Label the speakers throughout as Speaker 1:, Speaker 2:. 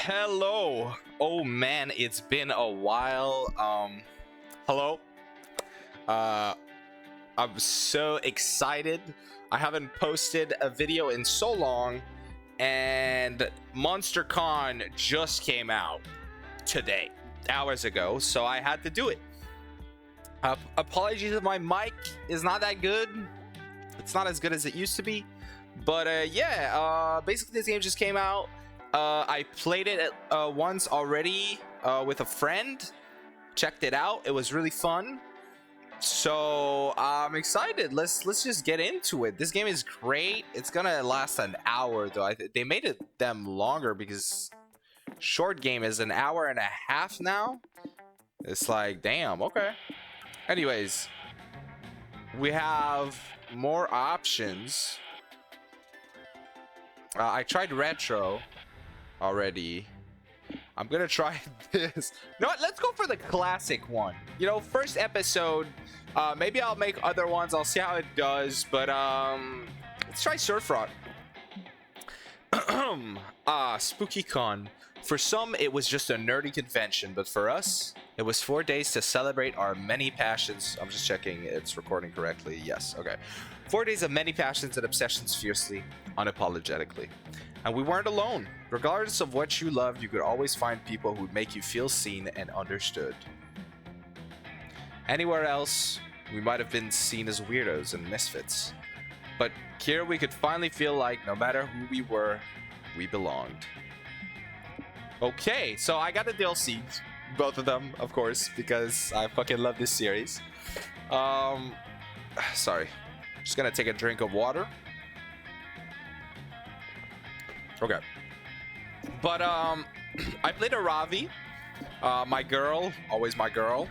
Speaker 1: Hello. Oh man, it's been a while. Hello. Uh I'm so excited. I haven't posted a video in so long, and MonsterCon just came out today, hours ago, so I had to do it. Apologies if my mic is not that good. It's not as good as it used to be. But basically this game just came out. I played it once already with a friend. Checked it out. It was really fun. So I'm excited. Let's just get into it. This game is great. It's gonna last an hour though. They made it them longer because short game is an hour and a half now. It's like, damn, okay. Anyways, we have more options. I tried retro already. I'm gonna try this. No, let's go for the classic one. You know, first episode. Maybe I'll make other ones. I'll see how it does. But let's try Surf Rock. SpookyCon. For some, it was just a nerdy convention, but for us, it was 4 days to celebrate our many passions. I'm just checking it's recording correctly. Yes, okay. 4 days of many passions and obsessions fiercely, unapologetically. And we weren't alone. Regardless of what you loved, you could always find people who'd make you feel seen and understood. Anywhere else, we might have been seen as weirdos and misfits. But here we could finally feel like no matter who we were, we belonged. Okay, so I got the DLCs, both of them, of course, because I fucking love this series. Sorry, just gonna take a drink of water. Okay, but I played Aravi, my girl, always my girl.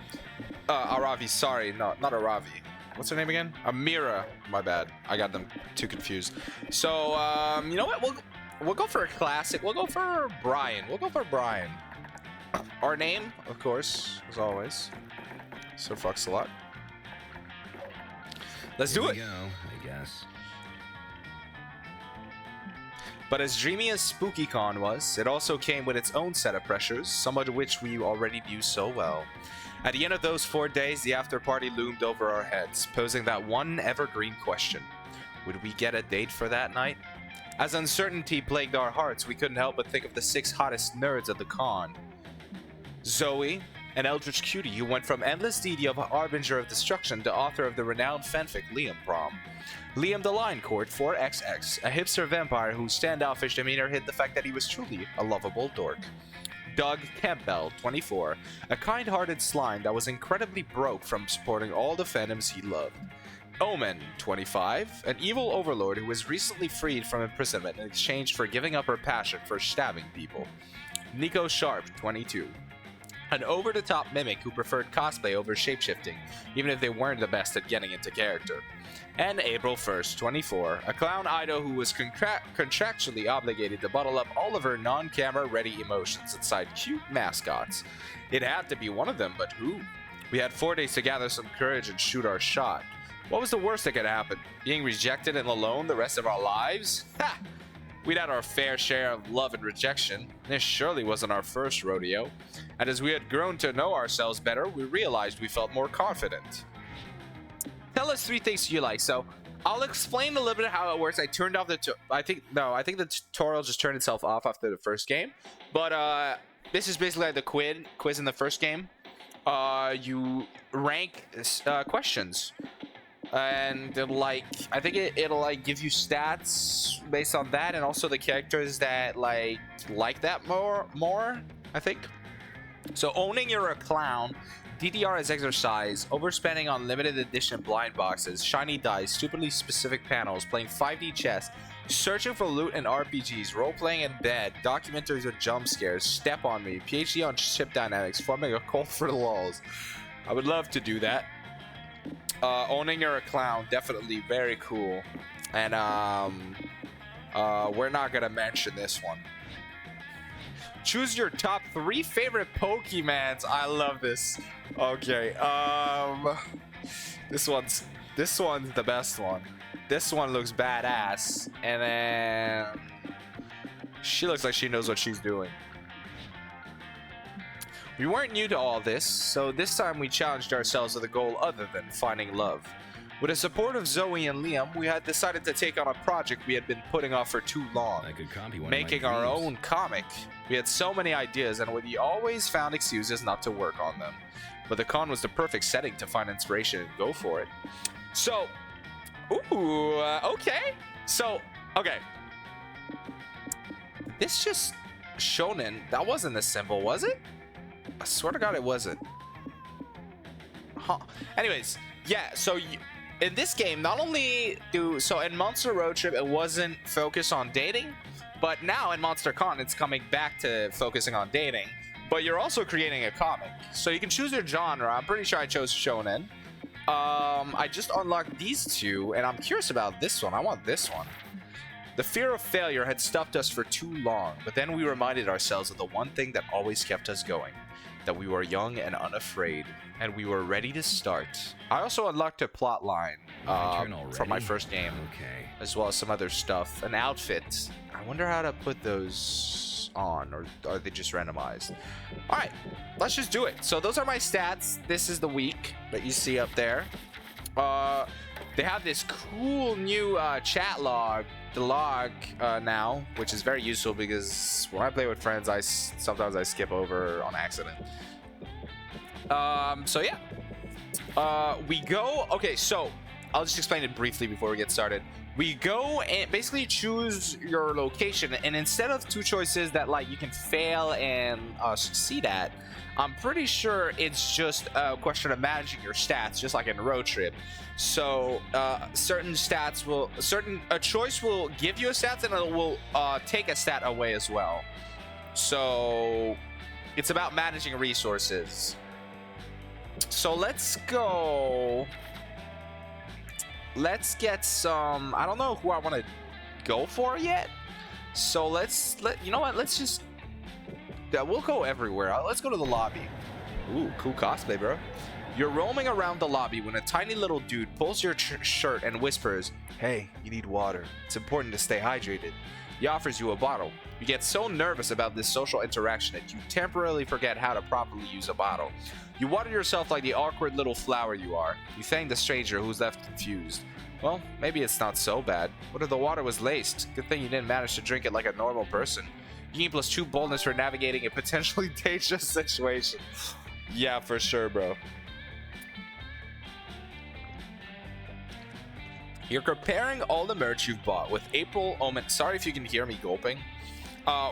Speaker 1: Aravi, sorry, no, not Aravi. What's her name again? Amira. My bad, I got them too confused. So you know what? We'll go for a classic. We'll go for Brian. Our name, of course, as always. So fucks a lot. Let's do it.
Speaker 2: Go, I guess.
Speaker 1: But as dreamy as SpookyCon was, it also came with its own set of pressures, some of which we already knew so well. At the end of those 4 days, the after party loomed over our heads, posing that one evergreen question. Would we get a date for that night? As uncertainty plagued our hearts, we couldn't help but think of the 6 hottest nerds at the con. Zoe, an eldritch cutie who went from endless deity of Harbinger of Destruction to author of the renowned fanfic Liam Prom. Liam the Lion Court 4XX, a hipster vampire whose standoffish demeanor hid the fact that he was truly a lovable dork. Doug Campbell, 24, a kind-hearted slime that was incredibly broke from supporting all the fandoms he loved. Omen, 25, an evil overlord who was recently freed from imprisonment in exchange for giving up her passion for stabbing people. Nico Sharp, 22, an over-the-top mimic who preferred cosplay over shapeshifting, even if they weren't the best at getting into character. And April 1st, 24, a clown idol who was contractually obligated to bottle up all of her non-camera ready emotions inside cute mascots. It had to be one of them, but who? We had 4 days to gather some courage and shoot our shot. What was the worst that could happen? Being rejected and alone the rest of our lives? Ha! We'd had our fair share of love and rejection. This surely wasn't our first rodeo. And as we had grown to know ourselves better, we realized we felt more confident. Tell us 3 things you like. So I'll explain a little bit how it works. I turned off the I think the tutorial just turned itself off after the first game. But this is basically like the quiz in the first game. You rank questions. And I think it'll like give you stats based on that, and also the characters that like that more I think. So owning you're a clown, DDR is exercise, overspending on limited edition blind boxes, shiny dice, stupidly specific panels, playing 5D chess, searching for loot and RPGs, role-playing in bed, documentaries with jump scares, step on me, PhD on ship dynamics, forming a cult for the lulz. I would love to do that. Owning you're a clown, definitely very cool. And we're not gonna mention this one. Choose your top 3 favorite Pokemons. I love this. Okay, this one's the best one. This one looks badass, and then she looks like she knows what she's doing. We weren't new to all this, so this time we challenged ourselves with a goal other than finding love. With the support of Zoe and Liam, we had decided to take on a project we had been putting off for too long.
Speaker 2: I could copy one
Speaker 1: Making
Speaker 2: of my
Speaker 1: our
Speaker 2: dreams.
Speaker 1: own comic. We had so many ideas and we always found excuses not to work on them. But the con was the perfect setting to find inspiration and go for it. So, okay. So, okay. This just shonen. That wasn't a symbol, was it? I swear to God it wasn't. Huh. Anyways, yeah, so in this game, not only so in Monster Road Trip, it wasn't focused on dating, but now in Monster Con, it's coming back to focusing on dating. But you're also creating a comic, so you can choose your genre. I'm pretty sure I chose shonen. I just unlocked these two, and I'm curious about this one. I want this one. The fear of failure had stuffed us for too long, but then we reminded ourselves of the one thing that always kept us going. That we were young and unafraid, and we were ready to start. I also unlocked a plot line from my first game, as well as some other stuff. An outfit. I wonder how to put those on, or are they just randomized? Alright, let's just do it. So those are my stats. This is the week that you see up there. They have this cool new chat log, now, which is very useful because when I play with friends, sometimes I skip over on accident. So yeah, we go. Okay, so I'll just explain it briefly before we get started. We go and basically choose your location, and instead of two choices that like you can fail and succeed at, I'm pretty sure it's just a question of managing your stats, just like in Road Trip. So certain stats will, a choice will give you a stat, and it will take a stat away as well. So it's about managing resources. So let's go. Let's get some. I don't know who I want to go for yet. So you know what? Let's just. Yeah, we'll go everywhere. Let's go to the lobby. Ooh, cool cosplay, bro. You're roaming around the lobby when a tiny little dude pulls your shirt and whispers, "Hey, you need water. It's important to stay hydrated." He offers you a bottle. You get so nervous about this social interaction that you temporarily forget how to properly use a bottle. You water yourself like the awkward little flower you are. You thank the stranger who's left confused. Well, maybe it's not so bad. What if the water was laced? Good thing you didn't manage to drink it like a normal person. You need +2 boldness for navigating a potentially dangerous situation. Yeah, for sure, bro. You're comparing all the merch you've bought with April, Omen. Sorry if you can hear me gulping.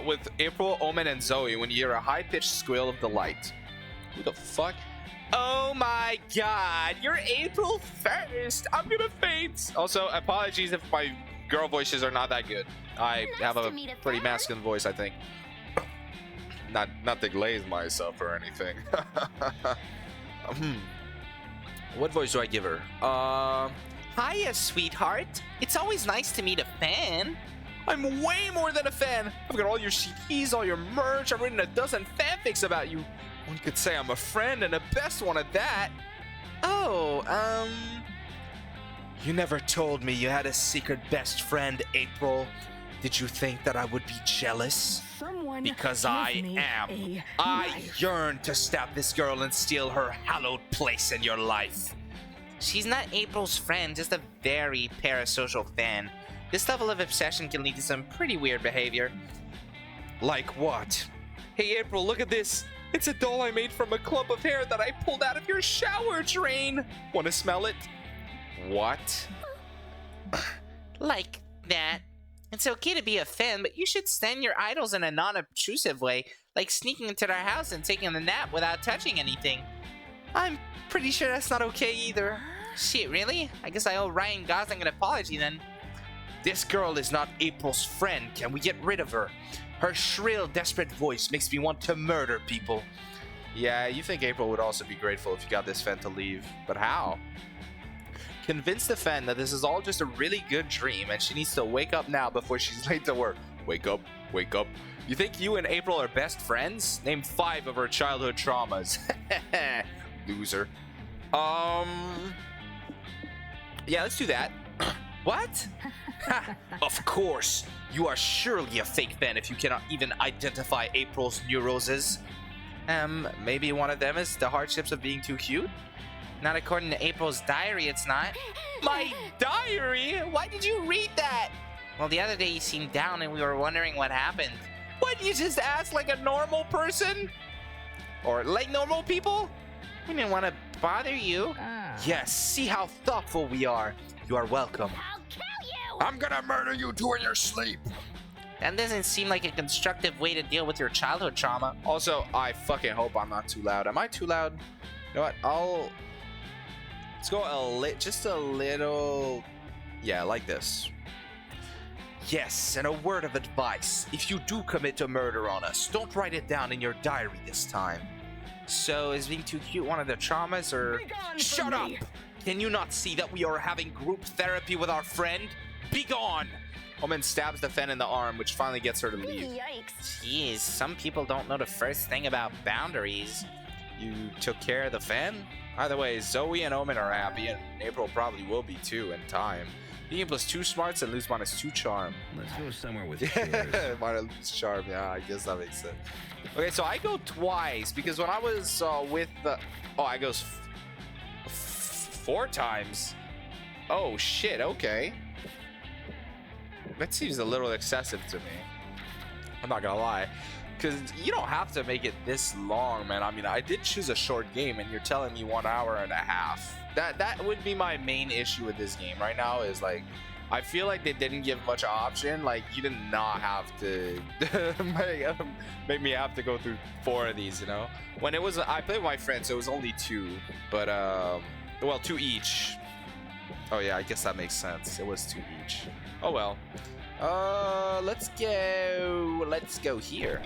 Speaker 1: With April, Omen, and Zoe when you hear a high-pitched squeal of delight. Who the fuck? Oh my god, you're April 1st. I'm gonna faint. Also, apologies if my girl voices are not that good. I have a pretty masculine voice, I think. Not to glaze myself or anything. What voice do I give her? Hiya, sweetheart. It's always nice to meet a fan. I'm way more than a fan. I've got all your CDs, all your merch. I've written a dozen fanfics about you. One could say I'm a friend, and the best one at that. Oh, You never told me you had a secret best friend, April. Did you think that I would be jealous? Because I am. I yearn to stab this girl and steal her hallowed place in your life. She's not April's friend, just a very parasocial fan. This level of obsession can lead to some pretty weird behavior. Like what? Hey April, look at this. It's a doll I made from a clump of hair that I pulled out of your shower drain. Want to smell it? What? Like that. It's okay to be a fan, but you should stan your idols in a non-obtrusive way, like sneaking into their house and taking a nap without touching anything. I'm pretty sure that's not okay either. Shit, really? I guess I owe Ryan Gosling an apology then. This girl is not April's friend. Can we get rid of her? Her shrill, desperate voice makes me want to murder people. Yeah, you think April would also be grateful if you got this fan to leave. But how? Convince the fan that this is all just a really good dream and she needs to wake up now before she's late to work. Wake up, wake up. You think you and April are best friends? Name 5 of her childhood traumas. Loser. Yeah, let's do that. What? Of course. You are surely a fake fan if you cannot even identify April's neuroses. Maybe one of them is the hardships of being too cute? Not according to April's diary, it's not. My diary? Why did you read that? Well, the other day you seemed down and we were wondering what happened. What, you just asked like a normal person? Or like normal people? We didn't want to bother you. Yes, see how thoughtful we are. You are welcome.
Speaker 2: I'll kill you!
Speaker 3: I'm gonna murder you two in your sleep.
Speaker 4: That doesn't seem like a constructive way to deal with your childhood trauma.
Speaker 1: Also, I fucking hope I'm not too loud. Am I too loud? You know what? Let's go just a little... Yeah, like this. Yes, and a word of advice. If you do commit a murder on us, don't write it down in your diary this time. So, is being too cute one of the traumas, or... Shut up! Can you not see that we are having group therapy with our friend? Be gone! Omen stabs the Fen in the arm, which finally gets her to leave.
Speaker 2: Yikes.
Speaker 4: Jeez, some people don't know the first thing about boundaries.
Speaker 1: You took care of the Fen? Either way, Zoe and Omen are happy, and April probably will be too in time. Being +2 smarts and lose -2 charm.
Speaker 3: Let's go somewhere with chairs.
Speaker 1: -lose charm, yeah, I guess that makes sense. Okay, so I go twice, because when I was with the... Oh, I goes 4 times. Oh, shit, okay. That seems a little excessive to me. I'm not gonna lie. Because you don't have to make it this long, man. I mean, I did choose a short game, and you're telling me 1 hour and a half. That would be my main issue with this game right now, is like, I feel like they didn't give much option. Like, you did not have to make me have to go through 4 of these, you know? When it was, I played with my friends, so it was only 2. But, well, 2 each. Oh, yeah, I guess that makes sense. It was 2 each. Oh, well. Let's go here.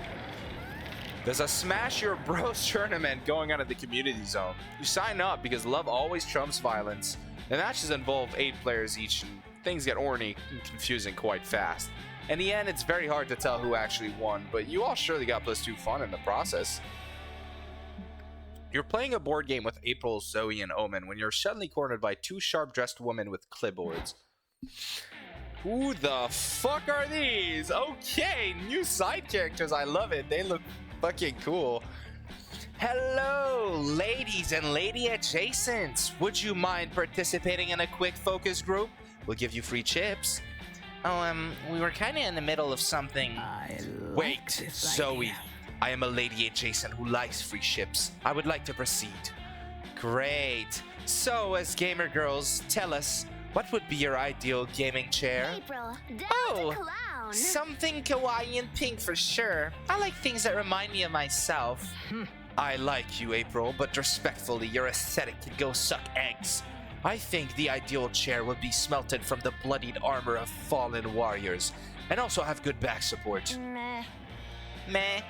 Speaker 1: There's a Smash Your Bros tournament going on at the community zone. You sign up because love always trumps violence. The matches involve 8 players each, and things get orny and confusing quite fast. In the end, it's very hard to tell who actually won, but you all surely got +2 fun in the process. You're playing a board game with April, Zoe, and Omen when you're suddenly cornered by 2 sharp-dressed women with clipboards. Who the fuck are these? Okay, new side characters. I love it. They look fucking cool. Hello, ladies and lady adjacents. Would you mind participating in a quick focus group? We'll give you free chips.
Speaker 4: Oh, we were kind of in the middle of something.
Speaker 1: Wait, Zoe. I am a lady adjacent who likes free chips. I would like to proceed. Great. So, as gamer girls, tell us, what would be your ideal gaming chair?
Speaker 2: April,
Speaker 4: Oh,
Speaker 2: a clown.
Speaker 4: Something kawaii and pink for sure. I like things that remind me of myself.
Speaker 1: I like you, April, but respectfully, your aesthetic can go suck eggs. I think the ideal chair would be smelted from the bloodied armor of fallen warriors, and also have good back support.
Speaker 2: Meh.
Speaker 4: Meh.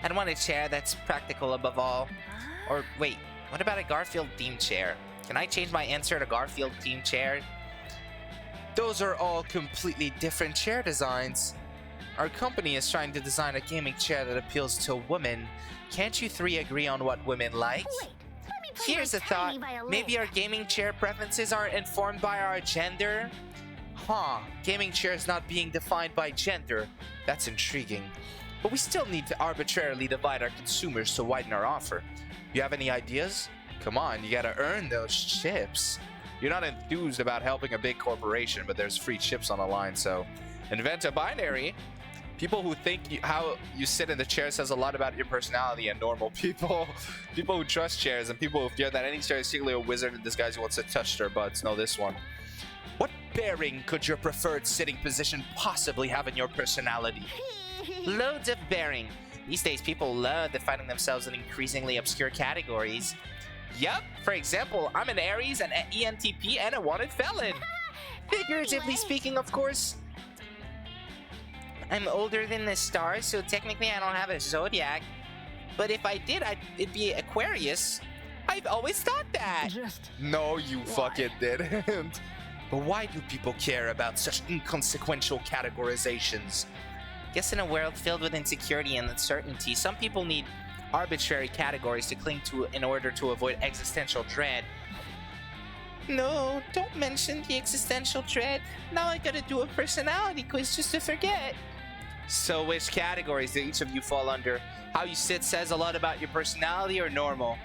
Speaker 4: I'd want a chair that's practical above all. Or wait, what about a Garfield-themed chair? Can I change my answer to Garfield-themed chair?
Speaker 1: Those are all completely different chair designs. Our company is trying to design a gaming chair that appeals to women. Can't you 3 agree on what women like?
Speaker 2: Wait, let me play
Speaker 4: Here's
Speaker 2: my
Speaker 4: a thought.
Speaker 2: tiny violin.
Speaker 4: Maybe our gaming chair preferences aren't informed by our gender?
Speaker 1: Huh, gaming chairs not being defined by gender. That's intriguing. But we still need to arbitrarily divide our consumers to widen our offer. You have any ideas? Come on, you gotta earn those chips. You're not enthused about helping a big corporation, but there's free chips on the line, so invent a binary. People who think how you sit in the chair says a lot about your personality, and normal people. People who trust chairs, and people who fear that any chair is secretly a wizard in disguise who wants to touch their butts. Know this one. What bearing could your preferred sitting position possibly have in your personality?
Speaker 4: Loads of bearing. These days, people love defining themselves in increasingly obscure categories.
Speaker 1: Yup, for example, I'm an Aries, an ENTP, and a wanted felon.
Speaker 4: Figuratively speaking, of course. I'm older than the stars, so technically I don't have a zodiac. But if I did, it'd be Aquarius. I've always thought that.
Speaker 1: No, you fucking didn't. But why do people care about such inconsequential categorizations?
Speaker 4: Guess in a world filled with insecurity and uncertainty, some people need arbitrary categories to cling to in order to avoid existential dread. No, don't mention the existential dread. Now I gotta do a personality quiz just to forget. So which categories do each of you fall under? How you sit says a lot about your personality or normal?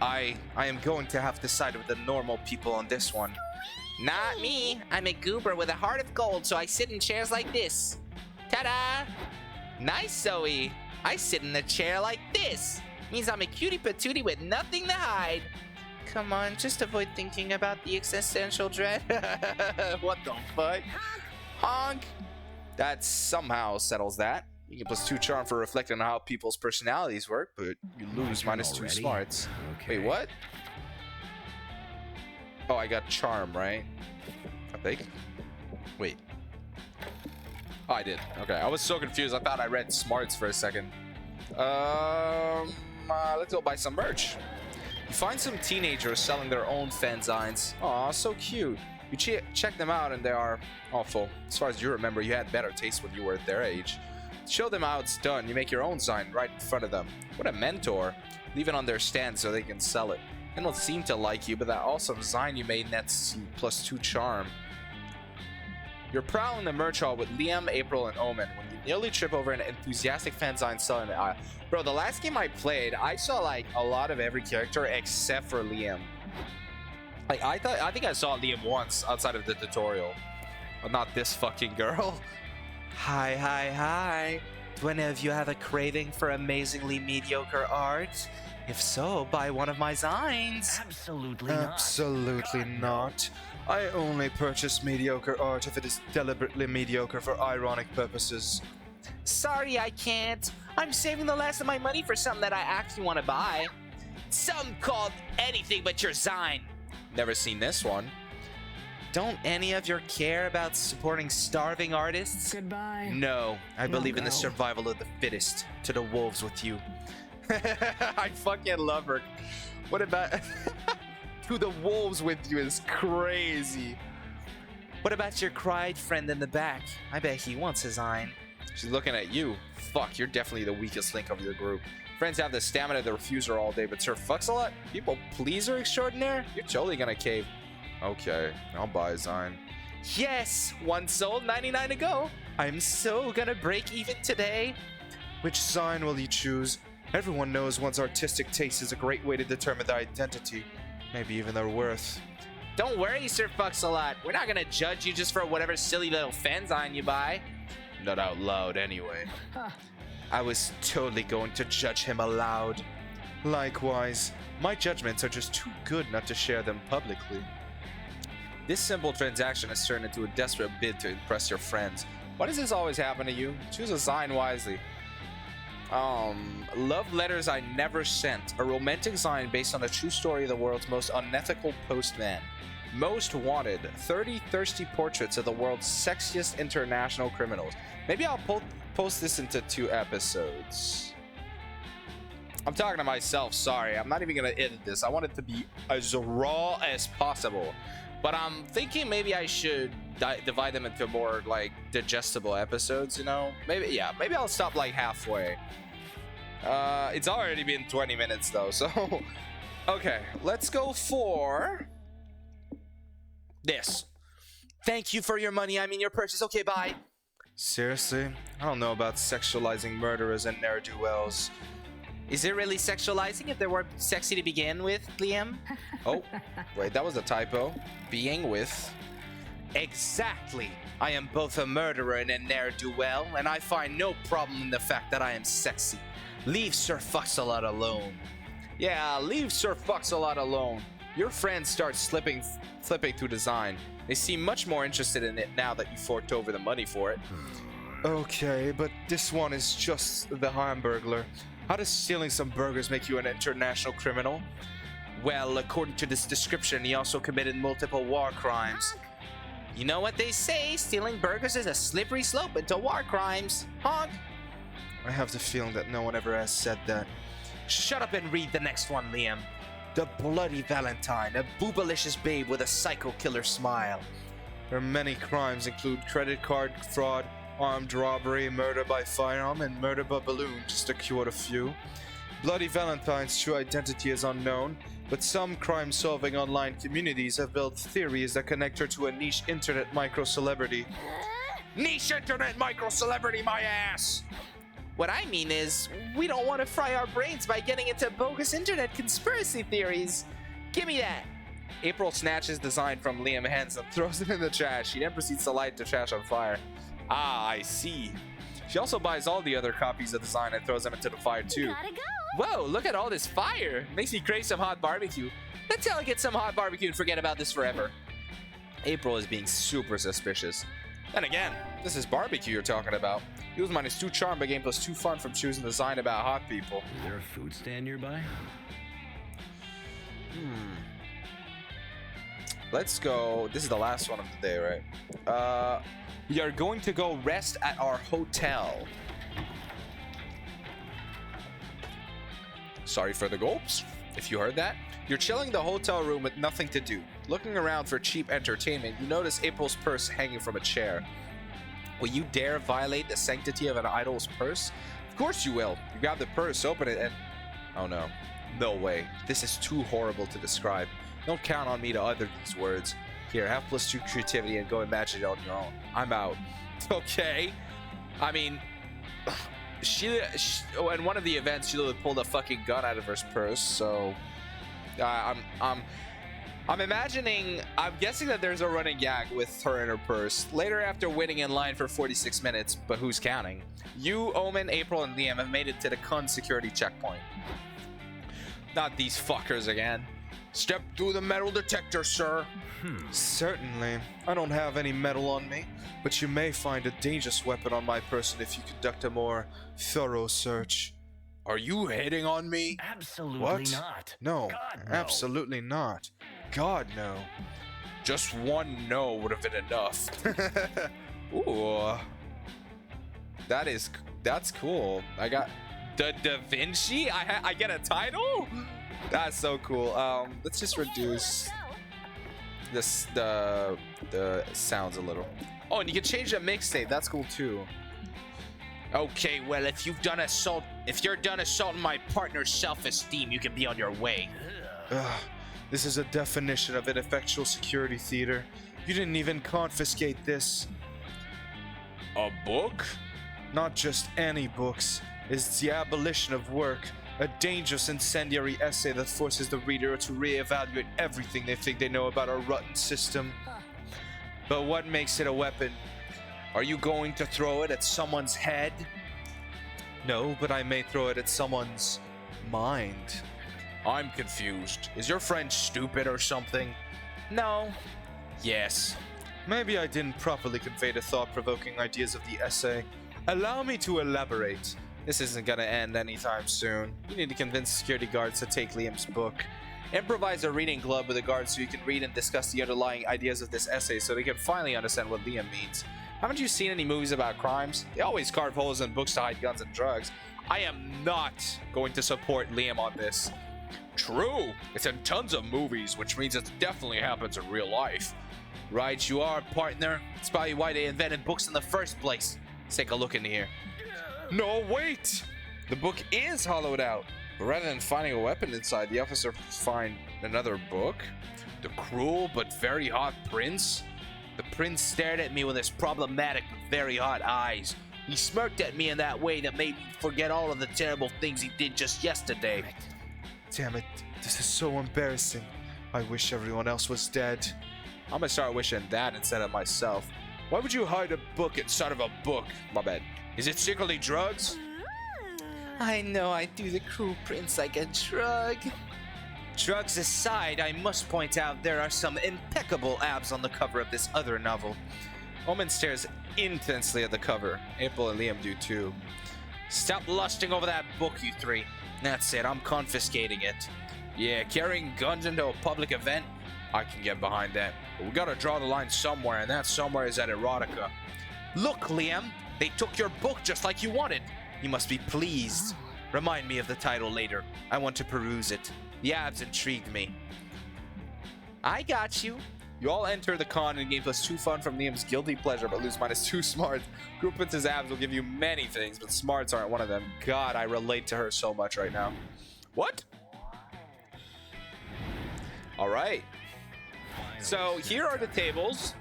Speaker 1: I am going to have to side with the normal people on this one.
Speaker 4: Not me. I'm a goober with a heart of gold, so I sit in chairs like this. Ta-da! Nice, Zoe. I sit in a chair like this. Means I'm a cutie patootie with nothing to hide. Come on, just avoid thinking about the existential dread. What the fuck? Honk!
Speaker 1: That somehow settles that. You get +2 charm for reflecting on how people's personalities work, but you lose -2 smarts.
Speaker 3: Okay.
Speaker 1: Wait, what? Oh, I got charm, right? I think. Wait. Oh, I did. Okay, I was so confused. I thought I read smarts for a second. Let's go buy some merch. You find some teenagers selling their own fanzines. Aw, so cute. You check them out and they are awful. As far as you remember, you had better taste when you were at their age. Show them how it's done. You make your own sign right in front of them. What a mentor. Leave it on their stand so they can sell it. They don't seem to like you, but that awesome design you made nets you +2 charm. You're prowling the merch hall with Liam, April, and Omen when you nearly trip over an enthusiastic fanzine selling the aisle. Bro, the last game I played, I saw like a lot of every character except for Liam. Like I think I saw Liam once outside of the tutorial. But not this fucking girl. Hi. Do any of you have a craving for amazingly mediocre art? If so, buy one of my signs.
Speaker 3: Absolutely not.
Speaker 1: Absolutely not. I only purchase mediocre art if it is deliberately mediocre for ironic purposes.
Speaker 4: Sorry, I can't. I'm saving the last of my money for something that I actually want to buy. Something called anything but your sign.
Speaker 1: Never seen this one.
Speaker 4: Don't any of you care about supporting starving artists?
Speaker 3: Goodbye.
Speaker 1: No, I believe in the
Speaker 3: no.
Speaker 1: survival of the fittest. To the wolves with you. I fucking love her. What about... To the wolves with you is crazy.
Speaker 4: What about your cried friend in the back? I bet he wants his sign.
Speaker 1: She's looking at you. Fuck, you're definitely the weakest link of your group. Friends have the stamina to refuse her all day, but Sir Fucks a lot? People pleaser extraordinaire? You're totally gonna cave. Okay, I'll buy a sign.
Speaker 4: Yes, one sold, 99 to go. I'm so gonna break even today.
Speaker 1: Which sign will you choose? Everyone knows one's artistic taste is a great way to determine their identity. Maybe even their worth.
Speaker 4: Don't worry, Sir Fucks a lot. We're not gonna judge you just for whatever silly little fanzine you buy.
Speaker 1: Not out loud, anyway. I was totally going to judge him aloud. Likewise, my judgments are just too good not to share them publicly. This simple transaction has turned into a desperate bid to impress your friends. Why does this always happen to you? Choose a sign wisely. Love letters I never sent. A romantic sign based on a true story of the world's most unethical postman. Most wanted. 30 thirsty portraits of the world's sexiest international criminals. Maybe I'll post this into 2 episodes. I'm talking to myself, sorry. I'm not even gonna edit this. I want it to be as raw as possible. But I'm thinking maybe I should divide them into more like digestible episodes, you know? Maybe I'll stop like halfway. It's already been 20 minutes though, so okay, let's go for this. Thank you for your money. I mean your purchase. Okay, bye. Seriously? I don't know about sexualizing murderers and ne'er-do-wells.
Speaker 4: Is it really sexualizing if they were sexy to begin with, Liam?
Speaker 1: Oh, wait, that was a typo. Being with.
Speaker 4: Exactly. I am both a murderer and a ne'er-do-well, and I find no problem in the fact that I am sexy. Leave Sir Fuxalot alone.
Speaker 1: Yeah, leave Sir Fuxalot alone. Your friends start flipping through design. They seem much more interested in it now that you forked over the money for it. Okay, but this one is just the Hamburglar. How does stealing some burgers make you an international criminal?
Speaker 4: Well, according to this description, he also committed multiple war crimes. You know what they say, stealing burgers is a slippery slope into war crimes. Honk!
Speaker 1: I have the feeling that no one ever has said that.
Speaker 4: Shut up and read the next one, Liam. The Bloody Valentine, a boobalicious babe with a psycho killer smile.
Speaker 1: Their many crimes include credit card fraud, armed robbery, murder by firearm, and murder by balloon, just to quote a few. Bloody Valentine's true identity is unknown, but some crime-solving online communities have built theories that connect her to a niche internet micro-celebrity. Niche internet micro celebrity, my ass.
Speaker 4: What I mean is, we don't want to fry our brains by getting into bogus internet conspiracy theories. Give me that.
Speaker 1: April snatches the sign from Liam's hands and throws it in the trash. She then proceeds to light the trash on fire. Ah, I see. She also buys all the other copies of the sign and throws them into the fire too.
Speaker 2: Gotta go.
Speaker 4: Whoa, look at all this fire.
Speaker 1: Makes me crave some hot barbecue.
Speaker 4: Let's all get some hot barbecue and forget about this forever.
Speaker 1: April is being super suspicious. Then again, this is barbecue you're talking about. Use -2 charm, but game +2 fun from choosing the sign about hot people.
Speaker 3: Is there a food stand nearby?
Speaker 1: Let's go. This is the last one of the day, right? We are going to go rest at our hotel. Sorry for the gulps, if you heard that. You're chilling in the hotel room with nothing to do. Looking around for cheap entertainment, you notice April's purse hanging from a chair. Will you dare violate the sanctity of an idol's purse? Of course you will. You grab the purse, open it, and... Oh no. No way. This is too horrible to describe. Don't count on me to utter these words. Here, have +2 creativity and go imagine it on your own. I'm out. Okay. I mean... in one of the events, she literally pulled a fucking gun out of her purse, so... I'm imagining, I'm guessing that there's a running gag with her in her purse. Later, after waiting in line for 46 minutes, but who's counting? You, Omen, April, and Liam have made it to the con security checkpoint. Not these fuckers again. Step through the metal detector, sir. Certainly. I don't have any metal on me, but you may find a dangerous weapon on my person if you conduct a more thorough search. Are you hitting on me?
Speaker 3: Absolutely
Speaker 1: What?
Speaker 3: not.
Speaker 1: No,
Speaker 3: God, no.
Speaker 1: absolutely not. God, no. Just one no would have been enough. Ooh. That's cool. I got the Da Vinci? I get a title? That's so cool. Let's just reduce this the sounds a little. Oh, and you can change the mixtape. That's cool too. Okay, well, if you're done assaulting my partner's self-esteem, you can be on your way. Ugh, this is a definition of ineffectual security theater. You didn't even confiscate this. A book? Not just any books. It's the abolition of work. A dangerous incendiary essay that forces the reader to reevaluate everything they think they know about our rotten system. But what makes it a weapon? Are you going to throw it at someone's head? No, but I may throw it at someone's mind. I'm confused. Is your friend stupid or something? No. Yes. Maybe I didn't properly convey the thought-provoking ideas of the essay. Allow me to elaborate. This isn't gonna end anytime soon. You need to convince security guards to take Liam's book. Improvise a reading club with the guards so you can read and discuss the underlying ideas of this essay so they can finally understand what Liam means. Haven't you seen any movies about crimes? They always carve holes in books to hide guns and drugs. I am not going to support Liam on this. True, it's in tons of movies, which means it definitely happens in real life. Right you are, partner. It's probably why they invented books in the first place. Let's take a look in here. No, wait! The book is hollowed out. But rather than finding a weapon inside, the officer find another book? The cruel but very hot prince? The prince stared at me with his problematic but very hot eyes. He smirked at me in that way that made me forget all of the terrible things he did just yesterday. Damn it, this is so embarrassing. I wish everyone else was dead. I'm gonna start wishing that instead of myself. Why would you hide a book inside of a book? My bad. Is it secretly drugs?
Speaker 4: I know I do the cruel prince like a drug.
Speaker 1: Drugs aside, I must point out there are some impeccable abs on the cover of this other novel. Omen stares intensely at the cover. April and Liam do too. Stop lusting over that book, you three. That's it, I'm confiscating it. Yeah, carrying guns into a public event? I can get behind that. But we gotta draw the line somewhere, and that somewhere is at erotica. Look, Liam, they took your book just like you wanted. You must be pleased. Remind me of the title later. I want to peruse it. The abs intrigued me. I got you. You all enter the con and gain +2 fun from Liam's guilty pleasure, but lose -2 smarts. Group Prince's abs will give you many things, but smarts aren't one of them. God, I relate to her so much right now. What? All right. So here are the tables.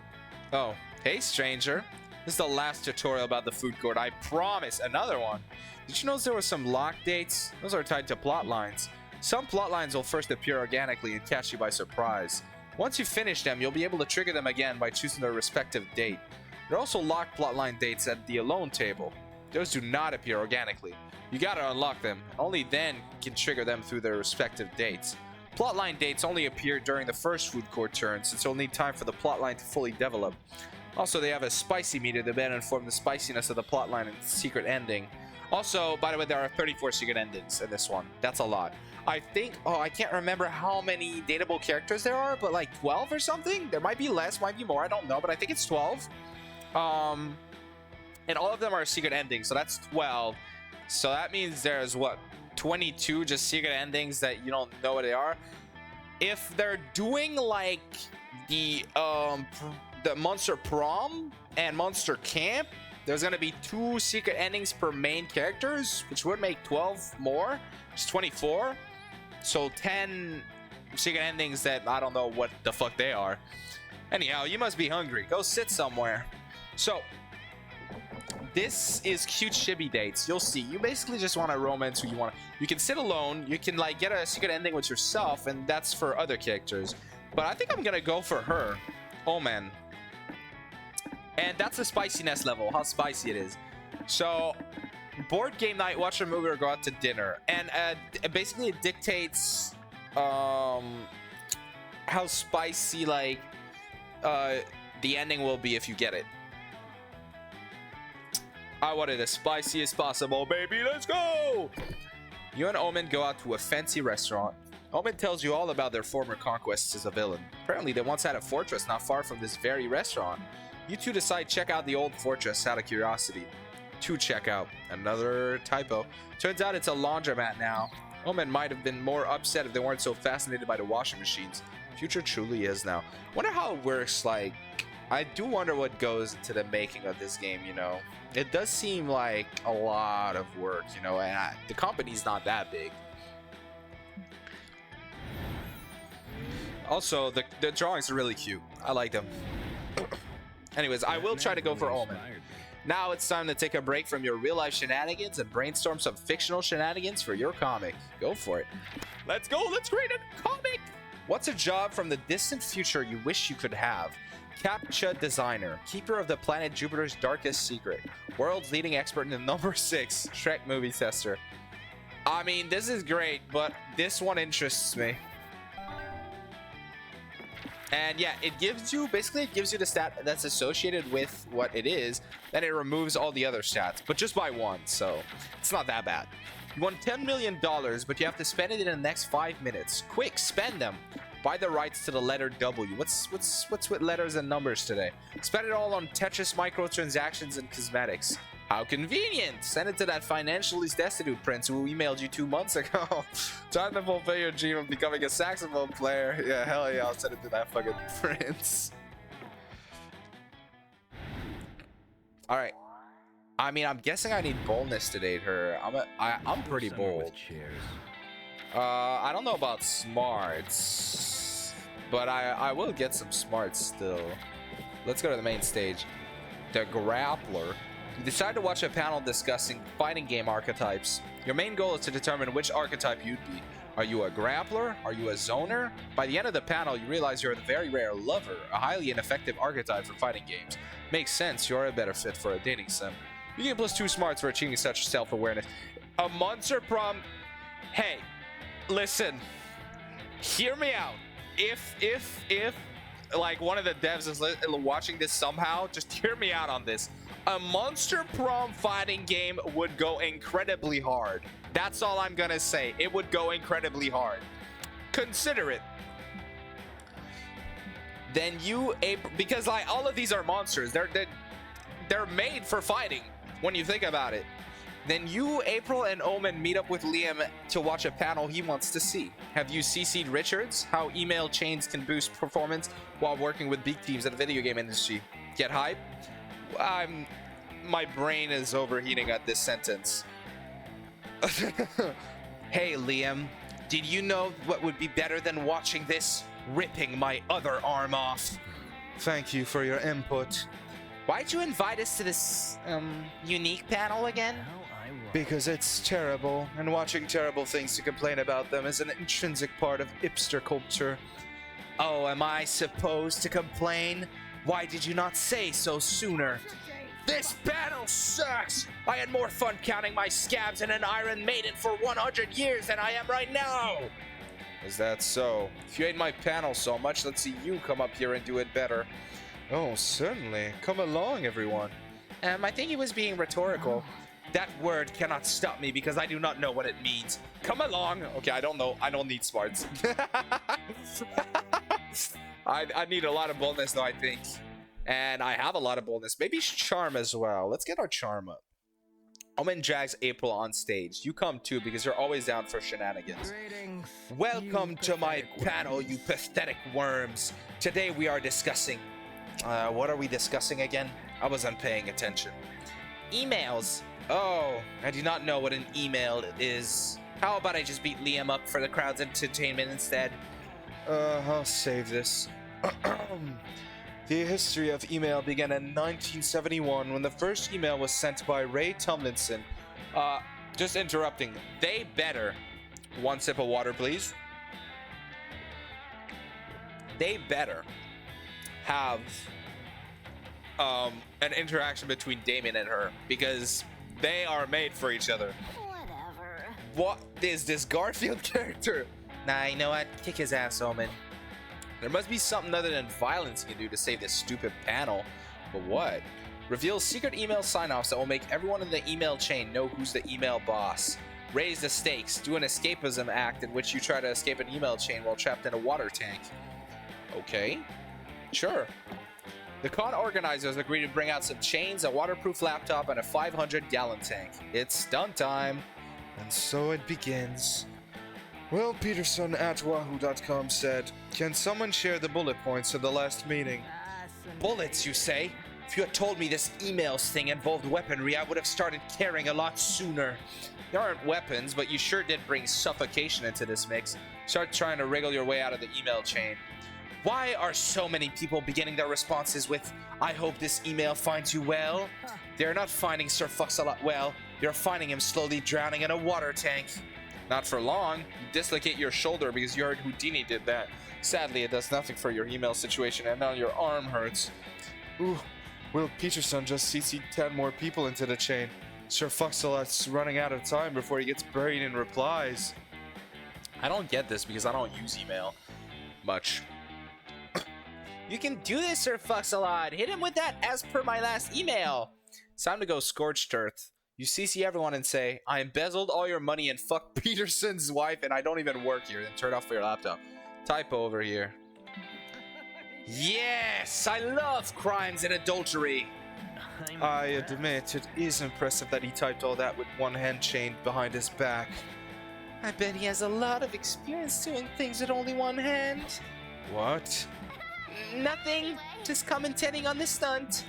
Speaker 1: Oh, hey, stranger. This is the last tutorial about the food court. I promise. Another one. Did you notice there were some lock dates? Those are tied to plot lines. Some plot lines will first appear organically and catch you by surprise. Once you finish them, you'll be able to trigger them again by choosing their respective date. There are also locked plotline dates at the alone table. Those do not appear organically. You gotta unlock them. Only then can trigger them through their respective dates. Plotline dates only appear during the first food court turn, since you'll need time for the plotline to fully develop. Also, they have a spicy meter to better inform the spiciness of the plotline and secret ending. Also, by the way, there are 34 secret endings in this one. That's a lot. I think, I can't remember how many dateable characters there are, but like 12 or something? There might be less, might be more, I don't know, but I think it's 12. And all of them are secret endings, so that's 12. So that means there's, what, 22 just secret endings that you don't know what they are? If they're doing, like, the Monster Prom and Monster Camp, there's gonna be 2 secret endings per main characters, which would make 12 more. It's 24. So 10 secret endings that I don't know what the fuck they are. Anyhow, you must be hungry. Go sit somewhere. So, this is cute shibby dates. You'll see. You basically just want to romance who you want. You can sit alone. You can like get a secret ending with yourself, and that's for other characters. But I think I'm gonna go for her, Omen. And that's the spiciness level, how spicy it is. So, board game night, watch a movie, or go out to dinner. And basically it dictates how spicy, like, the ending will be if you get it. I want it as spicy as possible, baby. Let's go! You and Omen go out to a fancy restaurant. Omen tells you all about their former conquests as a villain. Apparently, they once had a fortress not far from this very restaurant. You two decide check out the old fortress out of curiosity. To check out. Another typo. Turns out it's a laundromat now. Omen might have been more upset if they weren't so fascinated by the washing machines. Future truly is now. Wonder how it works, like... I do wonder what goes into the making of this game, you know. It does seem like a lot of work, you know, and the company's not that big. Also, the drawings are really cute. I like them. Anyways, I will try to go for Omen. Now it's time to take a break from your real-life shenanigans and brainstorm some fictional shenanigans for your comic. Go for it. Let's go! Let's create a comic! What's a job from the distant future you wish you could have? Captcha designer, keeper of the planet Jupiter's darkest secret, world's leading expert in the number 6, Shrek movie tester. I mean, this is great, but this one interests me. And yeah, it gives you, basically it gives you the stat that's associated with what it is, then it removes all the other stats, but just by one, so it's not that bad. You won $10 million, but you have to spend it in the next 5 minutes. Quick, spend them. Buy the rights to the letter W. What's with letters and numbers today? Spend it all on Tetris microtransactions and cosmetics. How convenient! Send it to that financially destitute prince who emailed you 2 months ago. Time to fulfill your dream of becoming a saxophone player. Yeah, hell yeah, I'll send it to that fucking prince. Alright. I mean, I'm guessing I need boldness to date her. I'm pretty bold. I don't know about smarts, but I will get some smarts still. Let's go to the main stage. The Grappler. You decide to watch a panel discussing fighting game archetypes. Your main goal is to determine which archetype you'd be. Are you a grappler? Are you a zoner? By the end of the panel, you realize you're the very rare lover, a highly ineffective archetype for fighting games. Makes sense, you're a better fit for a dating sim. You get +2 smarts for achieving such self-awareness. A Monster Prom... Hey, listen. Hear me out. If like one of the devs is watching this somehow, just hear me out on this. A Monster Prom fighting game would go incredibly hard. That's all I'm gonna say. It would go incredibly hard. Consider it. Then you, because like all of these are monsters. They're made for fighting when you think about it. Then you, April, and Omen meet up with Liam to watch a panel he wants to see. Have you CC'd Richards? How email chains can boost performance while working with big teams in the video game industry. Get hype? My brain is overheating at this sentence. Hey, Liam, did you know what would be better than watching this? Ripping my other arm off. Thank you for your input.
Speaker 4: Why'd you invite us to this, unique panel again?
Speaker 1: Because it's terrible, and watching terrible things to complain about them is an intrinsic part of hipster culture. Oh, am I supposed to complain? Why did you not say so sooner? This battle sucks! I had more fun counting my scabs in an Iron Maiden for 100 years than I am right now! Is that so? If you hate my panel so much, let's see you come up here and do it better. Oh, certainly. Come along, everyone. I think he was being rhetorical. That word cannot stop me because I do not know what it means. Come along. Okay, I don't know. I don't need smarts. I need a lot of boldness, though, I think. And I have a lot of boldness. Maybe charm as well. Let's get our charm up. Omen drags April on stage. You come too because you're always down for shenanigans. Welcome to my panel, you pathetic worms. Today we are discussing... what are we discussing again? I wasn't paying attention. Emails. Oh, I do not know what an email is. How about I just beat Liam up for the crowd's entertainment instead? I'll save this. The history of email began in 1971 when the first email was sent by Ray Tomlinson. Just interrupting. They better. One sip of water, please. They better have an interaction between Damien and her because they are made for each other.
Speaker 2: Whatever.
Speaker 1: What is this Garfield character? Nah, you know what? Kick his ass, Omen. There must be something other than violence you can do to save this stupid panel. But what? Reveal secret email sign-offs that will make everyone in the email chain know who's the email boss. Raise the stakes. Do an escapism act in which you try to escape an email chain while trapped in a water tank. Okay. Sure. The con organizers agree to bring out some chains, a waterproof laptop, and a 500-gallon tank. It's stunt time. And so it begins. Well, Peterson at wahoo.com said, "Can someone share the bullet points of the last meeting?" Bullets, you say? If you had told me this emails thing involved weaponry, I would have started caring a lot sooner. There aren't weapons, but you sure did bring suffocation into this mix. Start trying to wriggle your way out of the email chain. Why are so many people beginning their responses with, "I hope this email finds you well"? They're not finding Sir Fox-a-Lot well. They're finding him slowly drowning in a water tank. Not for long. You dislocate your shoulder because you heard Houdini did that. Sadly, it does nothing for your email situation, and now your arm hurts. Ooh, Will Peterson just CC'd 10 more people into the chain. Sir Fox-a-Lot's running out of time before he gets buried in replies. I don't get this because I don't use email much. You can do this, Sir Fox-a-Lot. Hit him with that as per my last email. It's time to go scorched earth. You CC everyone and say, "I embezzled all your money and fucked Peterson's wife and I don't even work here." Then turn off your laptop. Typo over here. Yes! I love crimes and adultery. I admit, it is impressive that he typed all that with one hand chained behind his back. I bet he has a lot of experience doing things with only one hand. What? Nothing. Just commentating on the stunt.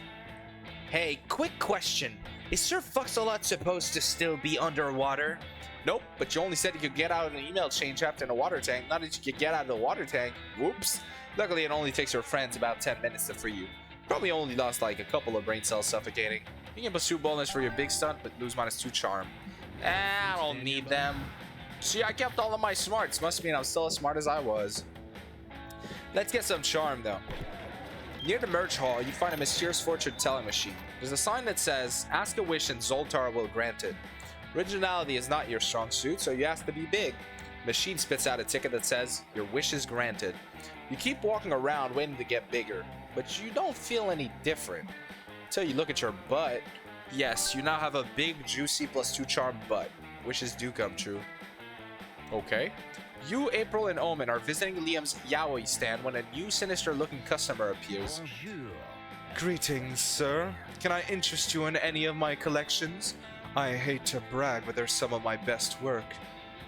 Speaker 1: Hey, quick question. Is Sir Fox-a-Lot supposed to still be underwater? Nope, but you only said you could get out of an email chain trapped in a water tank. Not that you could get out of the water tank. Whoops. Luckily, it only takes your friends about 10 minutes to free you. Probably only lost like a couple of brain cells suffocating. You can pursue boldness for your big stunt, but lose -2 charm. I don't need them. See, I kept all of my smarts. Must mean I'm still as smart as I was. Let's get some charm, though. Near the merch hall, you find a mysterious fortune-telling machine. There's a sign that says, "Ask a wish and Zoltar will grant it." Originality is not your strong suit, so you ask to be big. The machine spits out a ticket that says, "Your wish is granted." You keep walking around waiting to get bigger, but you don't feel any different. Until you look at your butt. Yes, you now have a big, juicy +2 charm butt. Wishes do come true. Okay. You, April, and Omen are visiting Liam's yaoi stand when a new sinister-looking customer appears. Greetings, sir. Can I interest you in any of my collections? I hate to brag, but they're some of my best work.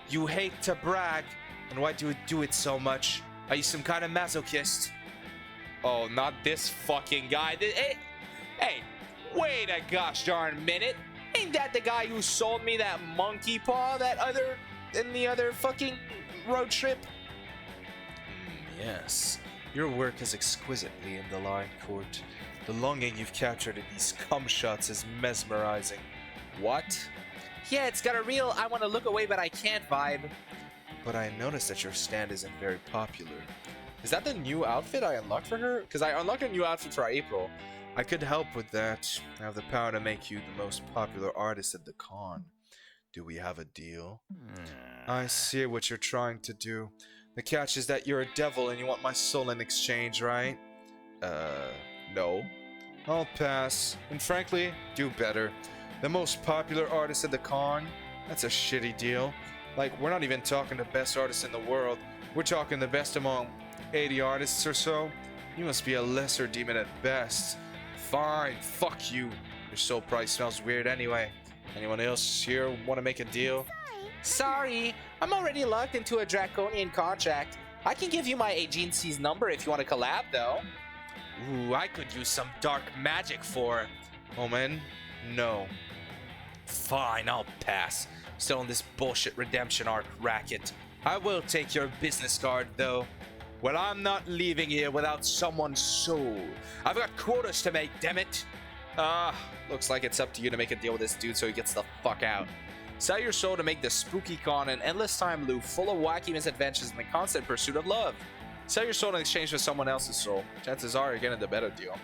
Speaker 1: You hate to brag? And why do you do it so much? Are you some kind of masochist? Oh, not this fucking guy. Hey, wait a gosh darn minute. Ain't that the guy who sold me that monkey paw in the other fucking road trip? Yes. Your work is exquisitely in the line court. The longing you've captured in these cum shots is mesmerizing. What?
Speaker 4: Yeah, it's got a real I want to look away but I can't vibe.
Speaker 1: But I noticed that your stand isn't very popular. Is that the new outfit I unlocked for her? Because I unlocked a new outfit for April. I could help with that. I have the power to make you the most popular artist at the con. Do we have a deal? I see what you're trying to do. The catch is that you're a devil and you want my soul in exchange, right? No. I'll pass. And frankly, do better. The most popular artist at the con? That's a shitty deal. Like, we're not even talking the best artist in the world. We're talking the best among 80 artists or so. You must be a lesser demon at best. Fine, fuck you. Your soul probably smells weird anyway. Anyone else here want to make a deal?
Speaker 4: Sorry, I'm already locked into a draconian contract. I can give you my agency's number if you want to collab, though.
Speaker 1: Ooh, I could use some dark magic for... Omen? No. Fine, I'll pass. Still on this bullshit redemption arc racket. I will take your business card, though. Well, I'm not leaving here without someone's soul. I've got quotas to make, damn it. Looks like it's up to you to make a deal with this dude so he gets the fuck out. Sell your soul to make the spooky con an endless time loop full of wacky misadventures and the constant pursuit of love. Sell your soul in exchange for someone else's soul. Chances are you're getting the better deal.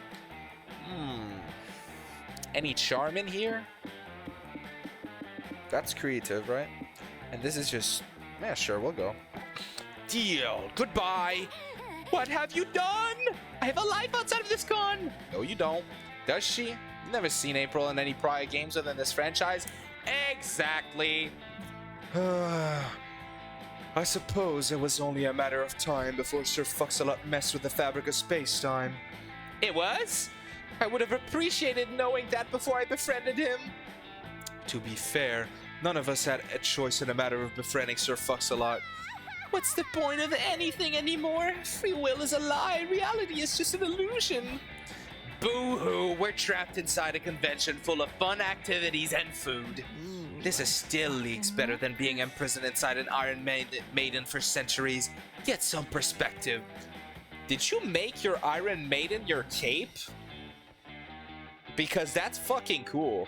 Speaker 4: Any charm in here?
Speaker 1: That's creative, right? And this is just... Yeah, sure, we'll go. Deal. Goodbye.
Speaker 4: What have you done? I have a life outside of this con.
Speaker 1: No, you don't.
Speaker 4: Does she? You've never seen April in any prior games within this franchise. Exactly.
Speaker 1: I suppose it was only a matter of time before Sir Fuxalot messed with the fabric of space-time.
Speaker 4: It was? I would have appreciated knowing that before I befriended him.
Speaker 1: To be fair, none of us had a choice in the matter of befriending Sir Fuxalot.
Speaker 4: What's the point of anything anymore? Free will is a lie. Reality is just an illusion.
Speaker 1: Boo-hoo, we're trapped inside a convention full of fun activities and food. This is still leagues better than being imprisoned inside an Iron Maiden for centuries. Get some perspective.
Speaker 4: Did you make your Iron Maiden your cape? Because that's fucking cool.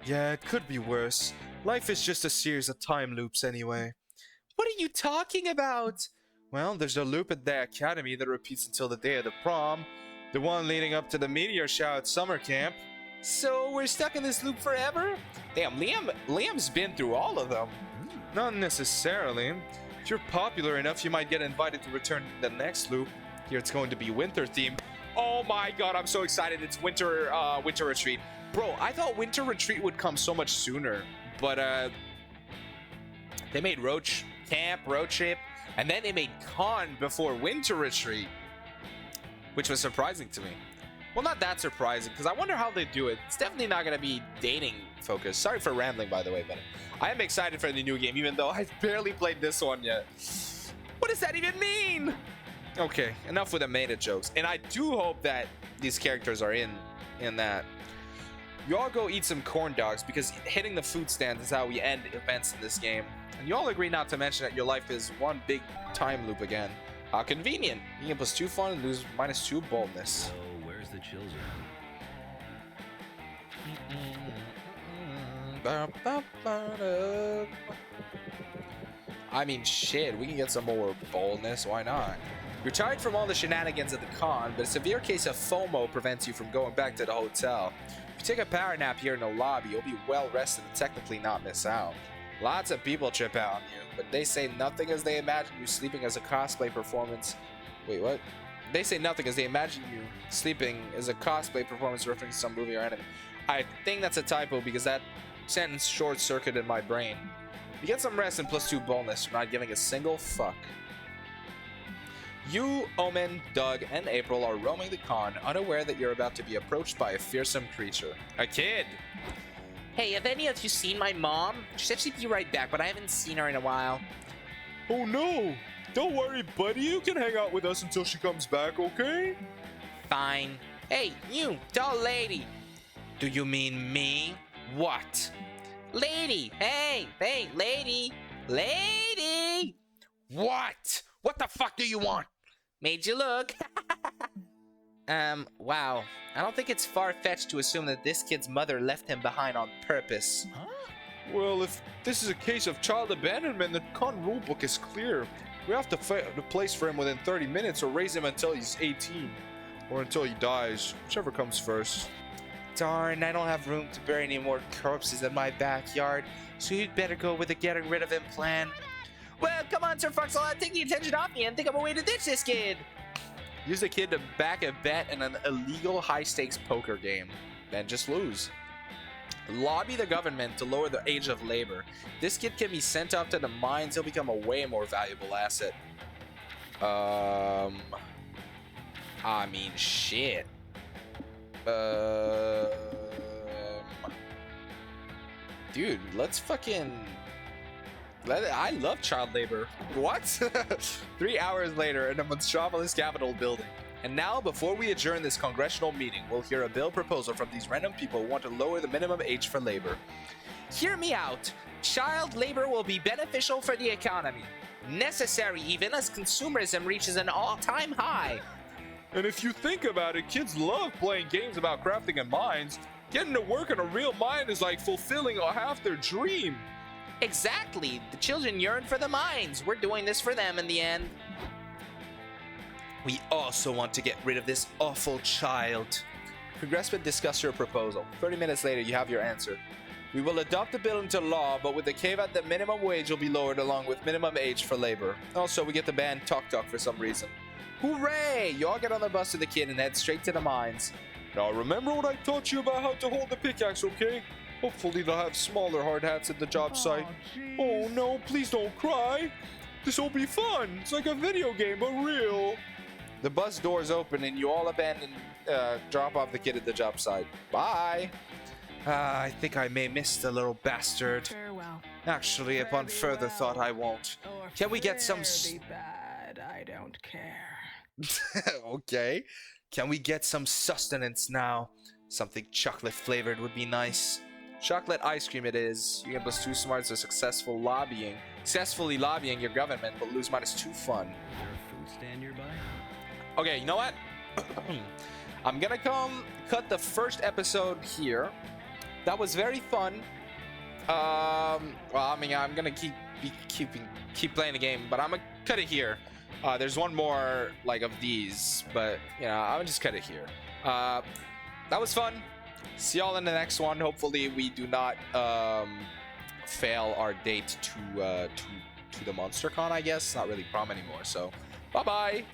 Speaker 1: Yeah, it could be worse. Life is just a series of time loops anyway.
Speaker 4: What are you talking about?
Speaker 1: Well, there's a loop at the academy that repeats until the day of the prom. The one leading up to the meteor shower at summer camp.
Speaker 4: So we're stuck in this loop forever? Damn, Liam's been through all of them.
Speaker 1: Not necessarily. If you're popular enough, you might get invited to return to the next loop. Here it's going to be winter themed.
Speaker 4: Oh my god, I'm so excited. It's winter retreat. Bro, I thought winter retreat would come so much sooner. But they made road trip, and then they made con before winter retreat, which was surprising to me. Well, not that surprising, because I wonder how they do it. It's definitely not going to be dating focused. Sorry for rambling, by the way, but I am excited for the new game, even though I've barely played this one yet. What does that even mean? Okay, enough with the meta jokes. And I do hope that these characters are in that. You all go eat some corn dogs, because hitting the food stand is how we end events in this game. And you all agree not to mention that your life is one big time loop again. How convenient. You can +2 fun and lose -2 boldness.
Speaker 3: So, where's the chill zone?
Speaker 4: I mean, shit, we can get some more boldness. Why not? You're tired from all the shenanigans at the con, but a severe case of FOMO prevents you from going back to the hotel. If you take a power nap here in the lobby, you'll be well rested and technically not miss out. Lots of people trip out on you, but they say nothing as they imagine you sleeping as a cosplay performance. Wait, what? They say nothing as they imagine you sleeping as a cosplay performance referring to some movie or anime. I think that's a typo because that sentence short-circuited my brain. You get some rest and +2 bonus for not giving a single fuck. You, Omen, Doug, and April are roaming the con, unaware that you're about to be approached by a fearsome creature. A kid! Hey, have any of you seen my mom? She said she'd be right back, but I haven't seen her in a while.
Speaker 1: Oh no! Don't worry, buddy. You can hang out with us until she comes back, okay?
Speaker 4: Fine. Hey, you, tall lady. Do you mean me? What? Lady! Hey, lady! Lady!
Speaker 1: What? What the fuck do you want?
Speaker 4: Made you look. Wow. I don't think it's far-fetched to assume that this kid's mother left him behind on purpose.
Speaker 1: Well, if this is a case of child abandonment, the con rulebook is clear. We have to find a place for him within 30 minutes or raise him until he's 18. Or until he dies, whichever comes first.
Speaker 4: Darn, I don't have room to bury any more corpses in my backyard, so you'd better go with the getting rid of him plan. Well, come on, Sir Fox, I'll take the attention off me and think of a way to ditch this kid. Use the kid to back a bet in an illegal high-stakes poker game. Then just lose. Lobby the government to lower the age of labor. This kid can be sent off to the mines. He'll become a way more valuable asset. I mean, shit. Dude, let's fucking... I love child labor. What? 3 hours later in the Metropolis Capitol building. And now, before we adjourn this congressional meeting, we'll hear a bill proposal from these random people who want to lower the minimum age for labor. Hear me out. Child labor will be beneficial for the economy. Necessary even as consumerism reaches an all-time high.
Speaker 1: And if you think about it, kids love playing games about crafting in mines. Getting to work in a real mine is like fulfilling half their dream.
Speaker 4: Exactly. The children yearn for the mines. We're doing this for them in the end. We also want to get rid of this awful child. Congressman, discuss your proposal. 30 minutes later, you have your answer. We will adopt the bill into law, but with the caveat that minimum wage will be lowered along with minimum age for labor. Also, we get to ban Tok Tok for some reason. Hooray! You all get on the bus with the kid and head straight to the mines.
Speaker 1: Now remember what I taught you about how to hold the pickaxe, okay? Hopefully they'll have smaller hard hats at the job site. Oh no, please don't cry. This'll be fun. It's like a video game, but real.
Speaker 4: The bus doors open and you all abandon, drop off the kid at the job site. Bye. I think I may miss the little bastard.
Speaker 2: Farewell.
Speaker 4: Actually, upon further thought, I won't.
Speaker 2: Or
Speaker 4: Can we get some
Speaker 2: fare thee bad, I don't care.
Speaker 4: Okay. Can we get some sustenance now? Something chocolate flavored would be nice. Chocolate ice cream it is. You get +2 smarts are successfully lobbying your government, but lose -2 fun.
Speaker 3: Is there a food stand nearby?
Speaker 4: Okay, you know what? I'm gonna come cut the first episode here. That was very fun. Well, I mean, I'm gonna keep playing the game, but I'm gonna cut it here. There's one more like of these, but you know, I'm gonna just cut it here. That was fun. See y'all in the next one. Hopefully, we do not fail our date to the MonsterCon. I guess not really prom anymore. So, bye bye.